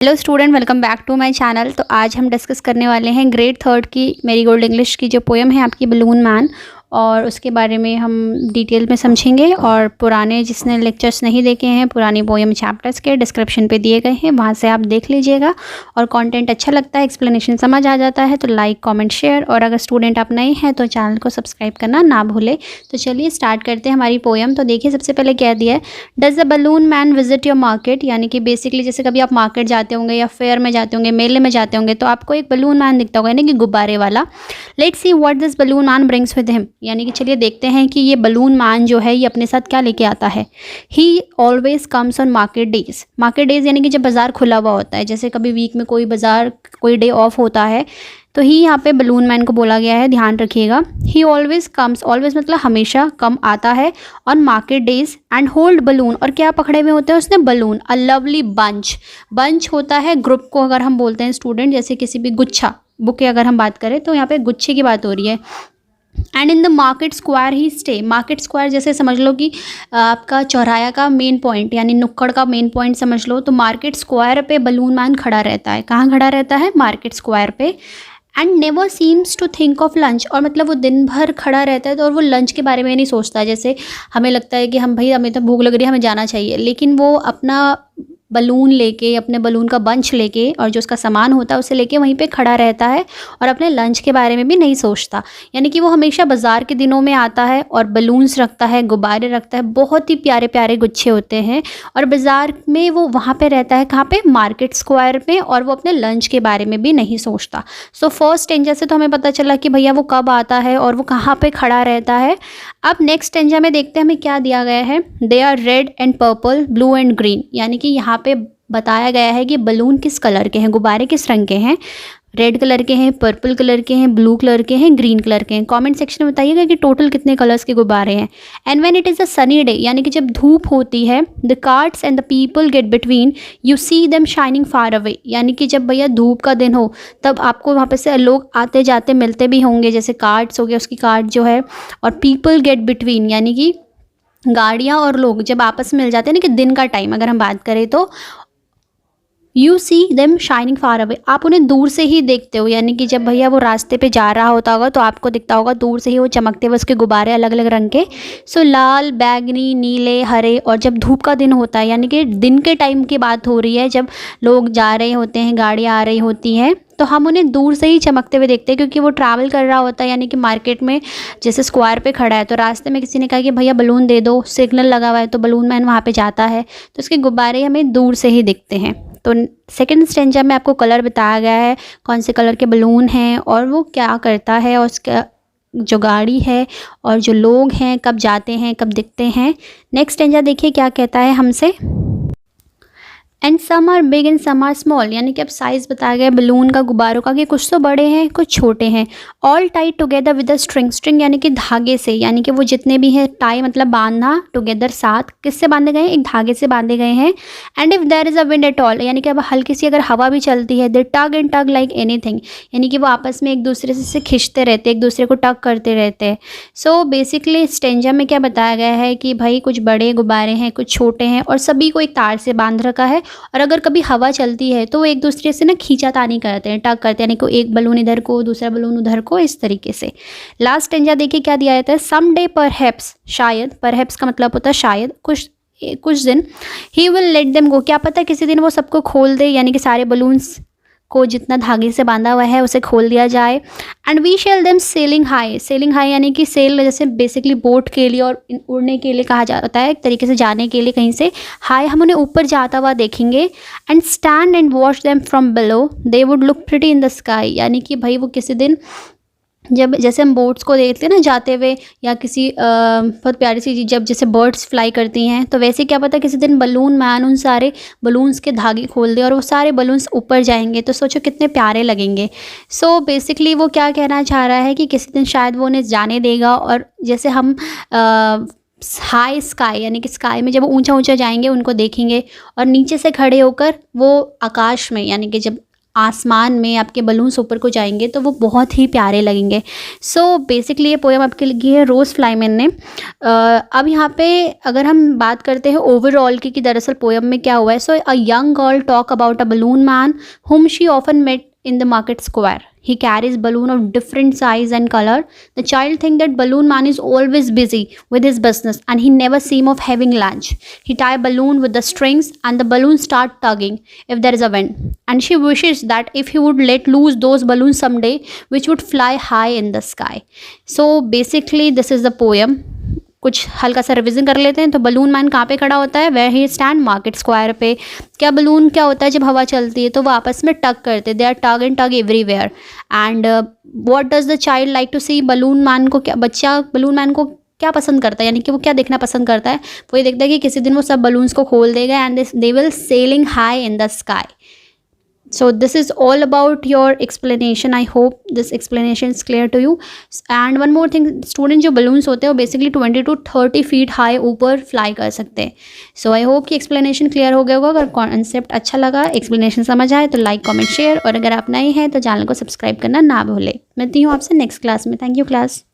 Hello student, welcome back to my channel. तो आज हम डिस्कस करने वाले हैं ग्रेड थर्ड की मैरीगोल्ड इंग्लिश की जो पोएम है आपकी बलून मैन, और उसके बारे में हम डिटेल में समझेंगे। और पुराने जिसने लेक्चर्स नहीं देखे हैं, पुरानी पोएम चैप्टर्स के डिस्क्रिप्शन पे दिए गए हैं, वहाँ से आप देख लीजिएगा। और कंटेंट अच्छा लगता है, एक्सप्लेनेशन समझ आ जाता है तो लाइक कमेंट शेयर, और अगर स्टूडेंट आप नए हैं तो चैनल को सब्सक्राइब करना ना भूले। तो चलिए स्टार्ट करते हैं हमारी पोएम। तो देखिए सबसे पहले क्या दिया है, does the balloon man visit your market. यानी कि बेसिकली जैसे कभी आप मार्केट जाते होंगे या फेयर में जाते होंगे, मेले में जाते होंगे, तो आपको एक बलून मैन दिखता होगा, यानी कि गुब्बारे वाला। Let's see what this balloon man brings with him. यानी कि चलिए देखते हैं कि ये बलून मैन जो है ये अपने साथ क्या लेके आता है। ही always comes on market days. Market days यानी कि जब बाजार खुला हुआ होता है, जैसे कभी वीक में कोई बाजार कोई डे ऑफ होता है, तो ही यहाँ पे बलून मैन को बोला गया है, ध्यान रखिएगा। ही ऑलवेज कम्स, ऑलवेज मतलब हमेशा, कम आता है, on market days and hold balloon. और क्या पकड़े हुए होते हैं उसने, balloon. A lovely bunch. Bunch होता है ग्रुप को अगर हम बोलते हैं स्टूडेंट, जैसे किसी भी गुच्छा, बुक की अगर हम बात करें तो यहाँ पे गुच्छे की बात हो रही है। And in the market square he stay. Market square जैसे समझ लो कि आपका चौराया का मेन पॉइंट, यानी नुक्कड़ का मेन पॉइंट समझ लो। तो मार्केट स्क्वायर पे बलून मैन खड़ा रहता है। कहाँ खड़ा रहता है? मार्केट स्क्वायर पे। And never seems to think of lunch. और मतलब वो दिन भर खड़ा रहता है तो और वो लंच के बारे में नहीं सोचता। जैसे हमें लगता है कि हमें तो भूख लग रही है, हमें जाना चाहिए, लेकिन वो अपना बलून लेके, अपने बलून का बंच लेके और जो उसका सामान होता है उसे लेके वहीं पे खड़ा रहता है और अपने लंच के बारे में भी नहीं सोचता। यानी कि वो हमेशा बाज़ार के दिनों में आता है और बलून्स रखता है, गुब्बारे रखता है, बहुत ही प्यारे प्यारे गुच्छे होते हैं। और बाज़ार में वो वहाँ पे रहता है, कहाँ पे? मार्केट स्क्वायर पे। और वो अपने लंच के बारे में भी नहीं सोचता। सो फर्स्ट स्टेंजा से तो हमें पता चला कि भैया वो कब आता है और वो कहाँ पे खड़ा रहता है। अब नेक्स्ट स्टेंजा में देखते हैं हमें क्या दिया गया है। They are red and purple, blue and green. यानी कि यहाँ पे बताया गया है कि बलून किस कलर के हैं, गुब्बारे किस रंग के हैं। रेड कलर के हैं, पर्पल कलर के हैं, ब्लू कलर के हैं, ग्रीन कलर के हैं। कमेंट सेक्शन में बताइएगा कि टोटल कितने कलर्स के गुब्बारे हैं। And when it is a sunny day, यानी कि जब धूप होती है, the cards and the people get between, you see them shining far away. यानी कि जब भैया धूप का दिन हो तब आपको वहाँ पे से लोग आते जाते मिलते भी होंगे, जैसे कार्ड्स हो गया, उसकी कार्ड जो है। और पीपल गेट बिटवीन यानी कि गाड़ियाँ और लोग जब आपस में मिल जाते हैं ना, कि दिन का टाइम अगर हम बात करें तो you see them shining far away, आप उन्हें दूर से ही देखते हो। यानी कि जब भैया वो रास्ते पे जा रहा होता होगा तो आपको दिखता होगा दूर से ही वो चमकते हुए उसके गुब्बारे अलग अलग रंग के। सो लाल, बैगनी, नीले, हरे। और जब धूप का दिन होता है, यानी कि दिन के टाइम की बात हो रही है, जब लोग जा रहे होते हैं, गाड़ियाँ आ रही होती हैं, तो हम उन्हें दूर से ही चमकते हुए देखते हैं, क्योंकि वो ट्रैवल कर रहा होता है। यानी कि मार्केट में जैसे स्क्वायर पे खड़ा है तो रास्ते में किसी ने कहा कि भैया बलून दे दो, सिग्नल लगा हुआ है, तो बलून मैन वहाँ पे जाता है तो उसके गुब्बारे हमें दूर से ही दिखते हैं। तो सेकंड स्टेंजा में आपको कलर बताया गया है, कौन से कलर के बलून हैं और वो क्या करता है, और उसका जो गाड़ी है और जो लोग हैं कब जाते हैं, कब दिखते हैं। नेक्स्ट स्टेंजा देखिए क्या कहता है हमसे। And some are big and some are small. यानी कि अब साइज़ बताया गया बलून का, गुब्बारों का, कि कुछ तो बड़े हैं कुछ छोटे हैं। All Tide together with a string. String यानी कि धागे से, यानी कि वो जितने भी हैं, टाई मतलब बांधना, टुगेदर साथ, किससे बांधे गए हैं? एक धागे से बांधे गए हैं। And if there is a wind at all, यानी कि अब हल्की सी अगर हवा भी चलती है, दे टग एंड टग लाइक एनीथिंग। यानी कि वो आपस में एक दूसरे से खींचते रहते हैं, एक दूसरे को टग करते रहते हैं। सो बेसिकली स्टेंजा में क्या बताया गया है कि भाई कुछ बड़े गुब्बारे हैं, कुछ छोटे हैं, और सभी को एक तार से बांध रखा है। और अगर कभी हवा चलती है तो वो एक दूसरे से ना खींचातानी करते हैं, टग करते हैं, यानी को एक बलून इधर को, दूसरा बलून उधर को, इस तरीके से। लास्ट स्टेंजा देखिए क्या दिया जाता है। सम डे परहैप्स, शायद, परहैप्स का मतलब होता है शायद, कुछ दिन। He will let them go, क्या पता किसी दिन वो सबको खोल दे, यानी कि सारे बलून्स को जितना धागे से बांधा हुआ है उसे खोल दिया जाए। And we shall them sailing high. Sailing high यानी कि सेल जैसे बेसिकली बोट के लिए और उड़ने के लिए कहा जाता है, एक तरीके से जाने के लिए कहीं से। हाई, हम उन्हें ऊपर जाता हुआ देखेंगे। And stand and watch them from below, they would look pretty in the sky. यानी कि भाई वो किसी दिन, जब जैसे हम बोट्स को देखते हैं ना जाते हुए, या किसी बहुत प्यारी सी चीज़, जब जैसे बर्ड्स फ्लाई करती हैं, तो वैसे क्या पता किसी दिन बलून मैन उन सारे बलून्स के धागे खोल दे और वो सारे बलून्स ऊपर जाएंगे, तो सोचो कितने प्यारे लगेंगे। सो बेसिकली वो क्या कहना चाह रहा है कि किसी दिन शायद वो उन्हें जाने देगा। और जैसे हम हाई स्काई, यानी कि स्काई में जब ऊंचा ऊंचा जाएंगे उनको देखेंगे, और नीचे से खड़े होकर वो आकाश में, यानी कि जब आसमान में आपके बलून्स ऊपर को जाएंगे तो वो बहुत ही प्यारे लगेंगे। सो बेसिकली ये पोएम आपके लिए है रोज़ फ्लाईमैन ने। अब यहाँ पे अगर हम बात करते हैं ओवरऑल की कि दरअसल पोएम में क्या हुआ है। So a young girl talk about a balloon man whom she often met in the market square. He carries balloon of different size and color. The child think that balloon man is always busy with his business and he never seem of having lunch. He tie balloon with the strings and the balloon start tugging if there is a wind. And she wishes that if he would let loose those balloons someday, which would fly high in the sky. So basically this is the poem. कुछ हल्का सा revision कर लेते हैं। तो balloon man कहाँ पे खड़ा होता है? Where he stand market square पे। क्या बलून क्या होता है जब हवा चलती है तो वो आपस में टग करते, they are tug and tug everywhere. And what does the child like to see? Balloon man को क्या, बच्चा बलून मैन को क्या पसंद करता है, यानी कि वो क्या देखना पसंद करता है? वो ये देखता है कि किसी दिन वो सब बलून्स को खोल देगा and they will selling high in the sky. So this is all about your explanation. I hope this explanation is clear to you. And one more thing, student जो balloons होते हैं वो basically 20 to 30 feet high ऊपर fly कर सकते हैं। So I hope कि explanation clear हो गया होगा। अगर concept अच्छा लगा, explanation समझ आए तो like, comment, share, और अगर आप नए हैं तो चैनल को सब्सक्राइब करना ना भूलें। मिलती हूँ आपसे नेक्स्ट क्लास में। Thank you class.